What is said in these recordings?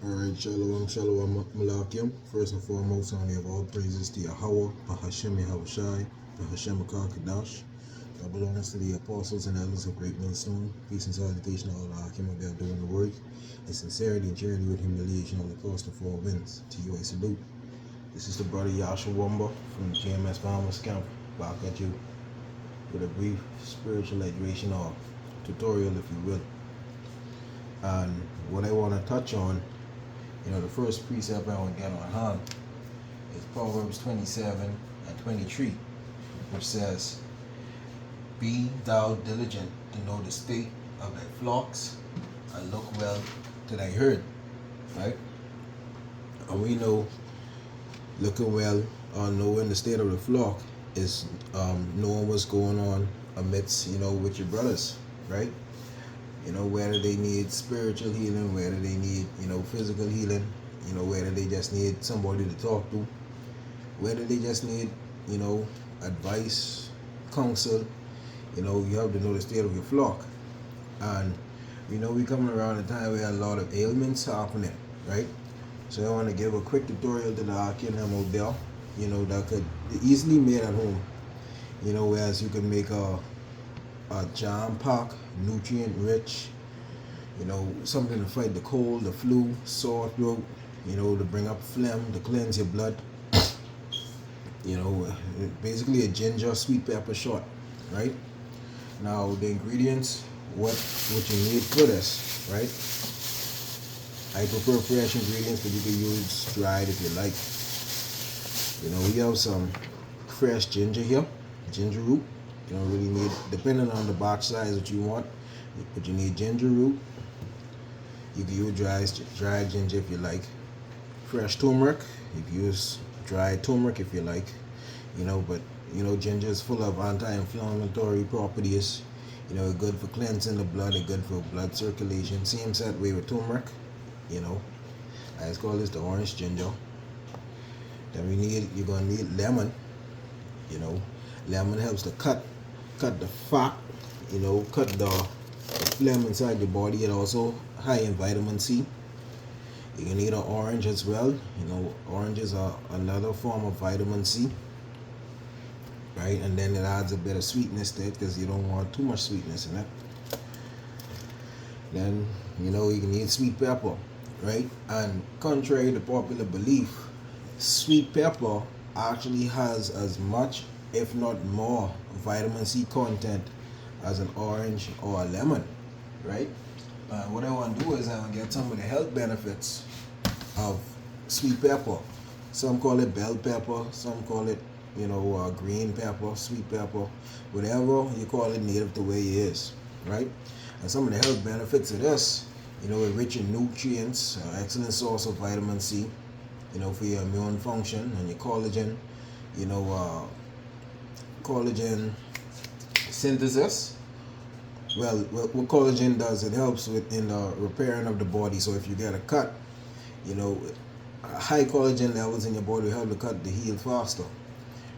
Alright, Shalom, Shalom, Malakim. First and foremost, I give all praises to Yahweh, Bahashem Yahushai, Bahashem Akakadash. That belongs to the apostles and elders of Great Millstone. Peace and salutation to all the Hakim of God doing the work. In sincerity and charity with humiliation on the cost of four winds. To you I salute. This is the brother Yasha Wamba from the KMS Farmers Camp. Back at you with a brief spiritual hydration or tutorial, if you will. And what I want to touch on, the first precept I want to get on hand is Proverbs 27 and 23, which says, "Be thou diligent to know the state of thy flocks, and look well to thy herd." Right? And we know looking well or knowing the state of the flock is knowing what's going on amidst, with your brothers, right? Whether they need spiritual healing, whether they need, physical healing, whether they just need somebody to talk to, whether they just need, advice, counsel, you have to know the state of your flock. And, we coming around a time where a lot of ailments happening, right? So I want to give a quick tutorial to the Akin out there, that could be easily made at home, whereas you can make a jam-packed, nutrient-rich, something to fight the cold, the flu, sore throat, to bring up phlegm, to cleanse your blood. Basically a ginger sweet pepper shot, right? Now the ingredients, what you need for this, right? I prefer fresh ingredients, but you can use dried if you like. We have some fresh ginger here, ginger root. You don't really need, depending on the box size that you want, but you need ginger root. You can use dried ginger if you like. Fresh turmeric, you can use dried turmeric if you like. But ginger is full of anti-inflammatory properties. Good for cleansing the blood, it's good for blood circulation. Same set way with turmeric. I just call this the orange ginger. Then you're gonna need lemon. Lemon helps to cut the fat, cut the phlegm inside your body. It also high in vitamin C. You can eat an orange as well. Oranges are another form of vitamin C, right? And then it adds a bit of sweetness to it because you don't want too much sweetness in it. Then you can eat sweet pepper, right? And contrary to popular belief, sweet pepper actually has as much, if not more, vitamin C content as an orange or a lemon, right? What I want to do is I want to get some of the health benefits of sweet pepper. Some call it bell pepper, some call it, green pepper, sweet pepper, whatever you call it, native the way it is, right? And some of the health benefits of this, it's rich in nutrients, excellent source of vitamin C, for your immune function and your collagen, collagen synthesis. Well, what collagen does, it helps in the repairing of the body. So if you get a cut, high collagen levels in your body will help the cut to heal faster,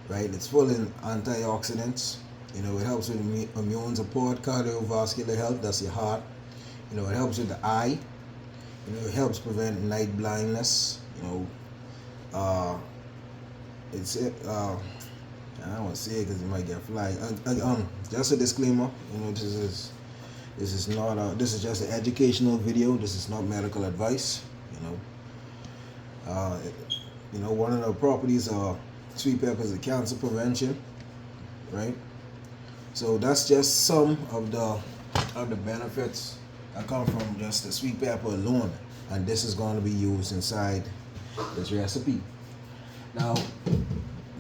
right? It's full in antioxidants. It helps with immune support, cardiovascular health, that's your heart. It helps with the eye. It helps prevent night blindness. I don't want to say it because it might get flagged. Just a disclaimer. This is not this is just an educational video. This is not medical advice. One of the properties of sweet pepper is the cancer prevention, right? So that's just some of the benefits that come from just the sweet pepper alone, and this is going to be used inside this recipe. Now,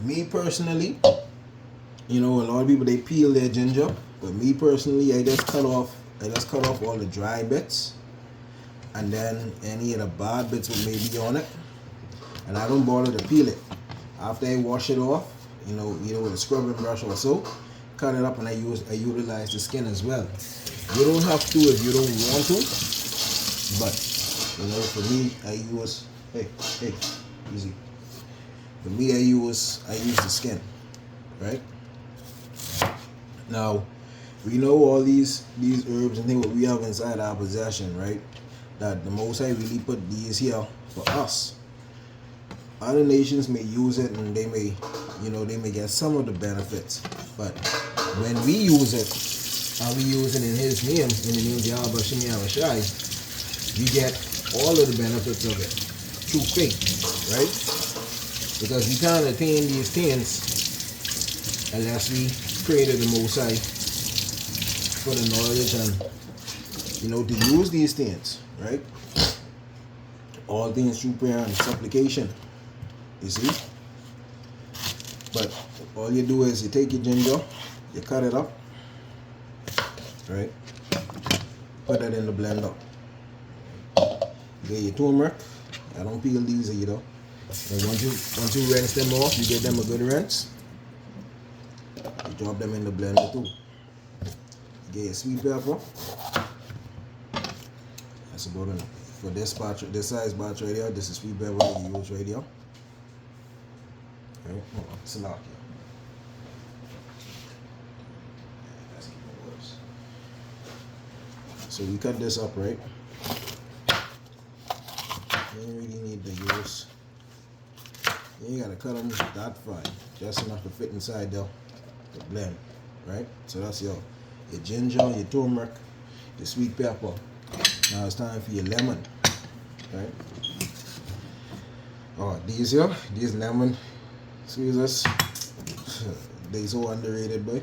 me personally, a lot of people, they peel their ginger, but me personally, I just cut off all the dry bits, and then any of the bad bits that may be on it, and I don't bother to peel it. After I wash it off, either with a scrubbing brush or so, cut it up, and I utilize the skin as well. You don't have to if you don't want to, but for me, I use easy. For me, I use the skin, right? Now, we know all these herbs and things what we have inside our possession, right? that the Most High really put these here for us. Other nations may use it and they may, they may get some of the benefits. But when we use it, and we use it in His name, in the name of Yahweh Bashim Yahushai, we get all of the benefits of it through faith, right? Because we can't attain these things unless we pray to the Most High for the knowledge and, to use these things, right? All things through prayer and supplication, you see? But all you do is you take your ginger, you cut it up, right? Put it in the blender. You get your turmeric. I don't peel these either. And once you rinse them off, you give them a good rinse. You drop them in the blender too. Get your sweet pepper. That's about enough. For this batch, this size batch right here, this is sweet pepper that you use right here. Okay, Salakia. That's even worse. So we cut this up, right? You don't really need to use. You ain't gotta cut them that fine, just enough to fit inside the blend, right? So that's your ginger, your turmeric, your sweet pepper. Now it's time for your lemon, right? Oh, these lemon squeezers, they so underrated, boy.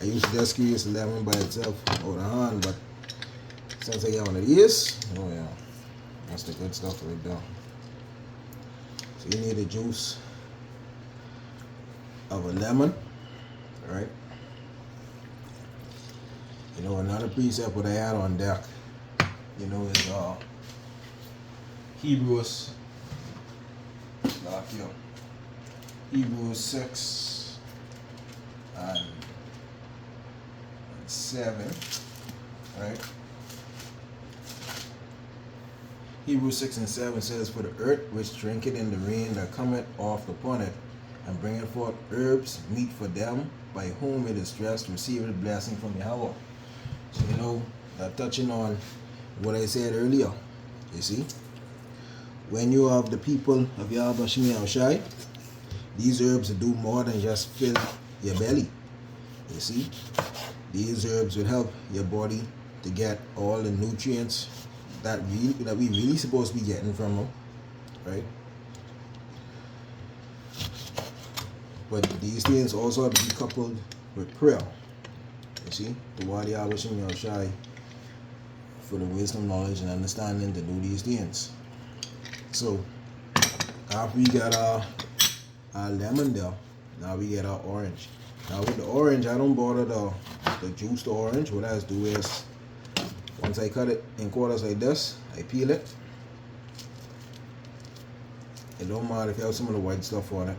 I used to just squeeze the lemon by itself out of hand, but since I got one of these, oh yeah, that's the good stuff right there. So you need the juice of a lemon, right? Another precept what I had on deck, is Hebrews, Hebrews 6 and 7, right? Hebrews 6 and 7 says, "For the earth which drinketh in the rain that cometh off upon it, and bringeth forth herbs, meat for them, by whom it is dressed, receiveth blessing from Yahweh." So, that touching on what I said earlier, you see, when you have the people of Yahweh Bashim Yahushai, these herbs do more than just fill your belly. You see, these herbs will help your body to get all the nutrients that we really supposed to be getting from them, right? But these things also have to be coupled with prayer. You see, the word Yahweh Bashim Yahushai for the wisdom, knowledge, and understanding to do these things. So after we got our lemon there, now we get our orange. Now with the orange, I don't bother the juice the orange. What I just do is, once I cut it in quarters like this, I peel it. It don't matter if you have some of the white stuff on it.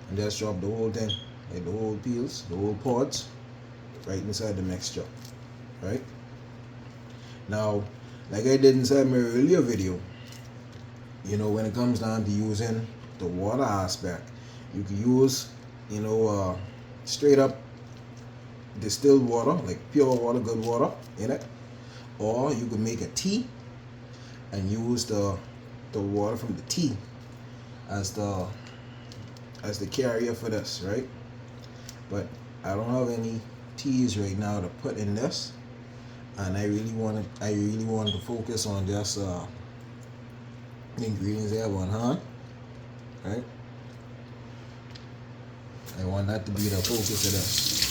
And just drop the whole thing, like the whole peels, the whole pods, right inside the mixture, right? Now, like I did inside my earlier video, when it comes down to using the water aspect, you can use, straight up distilled water, like pure water, good water in it, or you can make a tea and use the water from the tea as the carrier for this, right? But I don't have any teas right now to put in this, and I really wanted to focus on just the ingredients I have on hand, right? I want that to be the focus of this.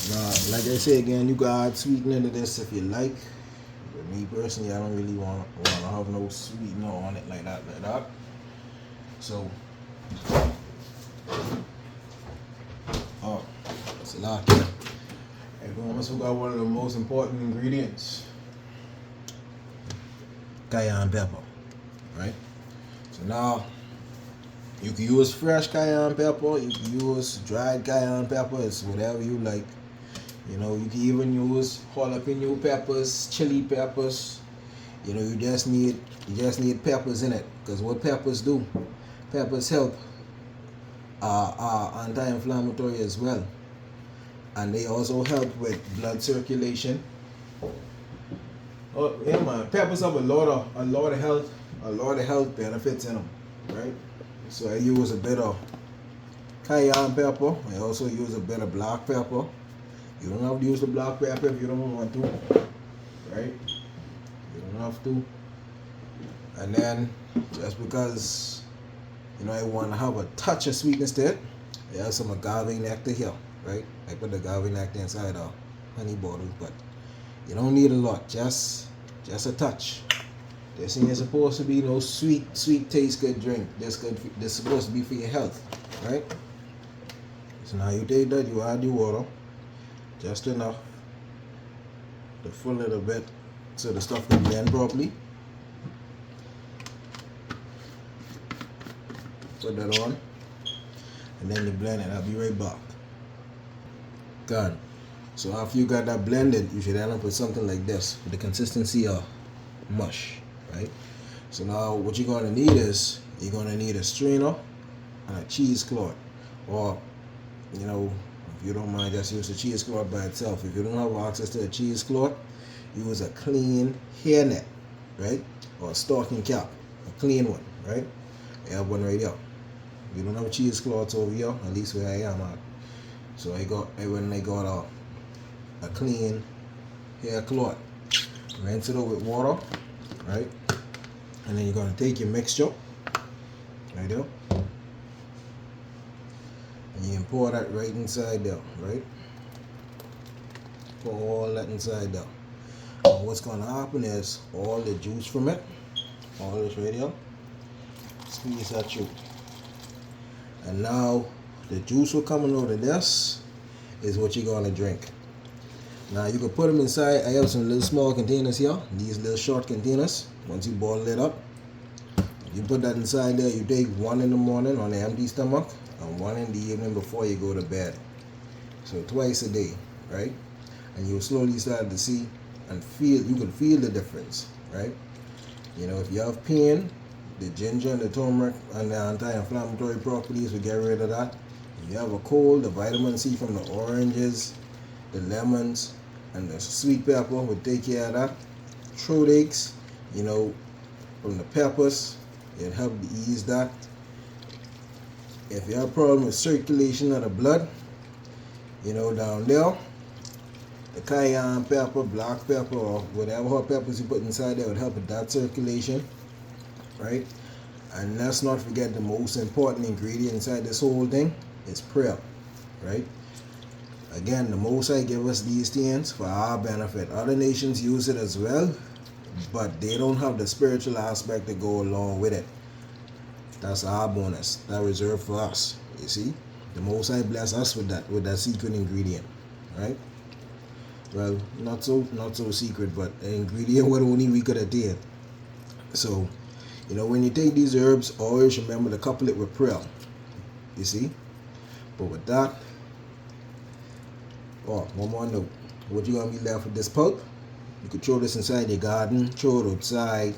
Now, like I say again, you can add sweetener to this if you like. But me personally, I don't really want to have no sweetener on it like that. So, it's a lot here. I almost forgot one of the most important ingredients. Cayenne pepper, right? So now, you can use fresh cayenne pepper, you can use dried cayenne pepper, it's whatever you like. You can even use jalapeno peppers, chili peppers. You just need peppers in it, because what peppers do, peppers help anti-inflammatory as well, and they also help with blood circulation. Yeah, man. Peppers have a lot of health benefits in them, right? So I use a bit of cayenne pepper. I also use a bit of black pepper. You don't have to use the black pepper if you don't want to, right? You don't have to. And then just because I want to have a touch of sweetness to it, I have some agave nectar here, right? I put the agave nectar inside a honey bottle, but you don't need a lot, just a touch. This ain't supposed to be no sweet taste good drink. This is supposed to be for your health, right? So now you take that, you add your water, just enough to fill it a bit so the stuff can blend properly. Put that on, and then you blend it. I'll be right back. Done. So after you got that blended, you should end up with something like this, with the consistency of mush, right? So now what you're going to need is, you're going to need a strainer and a cheesecloth, or if you don't mind, just use the cheesecloth by itself. If you don't have access to a cheesecloth, use a clean hairnet, right? Or a stocking cap, a clean one, right? I have one right here. If you don't have cheesecloths over here, at least where I am at. So I got a clean hair cloth. Rinse it out with water, right? And then you're gonna take your mixture, right there, and you can pour that right inside there, right? Pour all that inside there. And what's gonna happen is all the juice from it, all this right here, squeeze that through. And now the juice will coming out of this is what you're gonna drink. Now you can put them inside. I have some little small containers here, these little short containers. Once you boil it up, you put that inside there. You take one in the morning on an empty stomach and one in the evening before you go to bed. So twice a day, right? And you'll slowly start to see and feel, you can feel the difference, right? If you have pain, the ginger and the turmeric and the anti-inflammatory properties will get rid of that. If you have a cold, the vitamin C from the oranges, the lemons, and the sweet pepper will take care of that. Throat aches, from the peppers, it'll help to ease that. If you have a problem with circulation of the blood, down there, the cayenne pepper, black pepper, or whatever hot peppers you put inside there would help with that circulation, right? And let's not forget the most important ingredient inside this whole thing is prayer, right? Again, the Most High give us these things for our benefit. Other nations use it as well, but they don't have the spiritual aspect to go along with it. That's our bonus. That reserved for us. You see, the Most High bless us with that secret ingredient, right? Well, not so secret, but an ingredient what only we could attain. So, when you take these herbs, always remember to couple it with prayer. You see, but with that. Oh, one more note. What you gonna be left with this pulp? You could throw this inside your garden, throw it outside,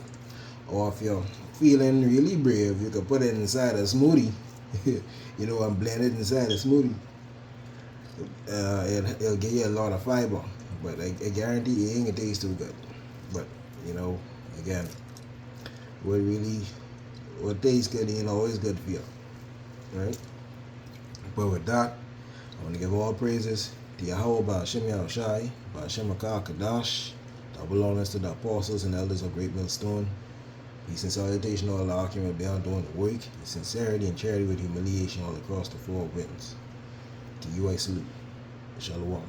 or if you're feeling really brave, you could put it inside a smoothie. And blend it inside a smoothie. It'll give you a lot of fiber, but I guarantee it ain't gonna taste too good. But again, what tastes good ain't always good for you, right? But with that, I want to give all praises to Yahweh Ba'Hashem Yahushai, Ba'Hashem Kadash, double honors to the apostles and elders of Great Millstone. Peace and salutation to all the Akim down doing the work, with sincerity and charity with humiliation all across the four winds. To you I salute. Shalom.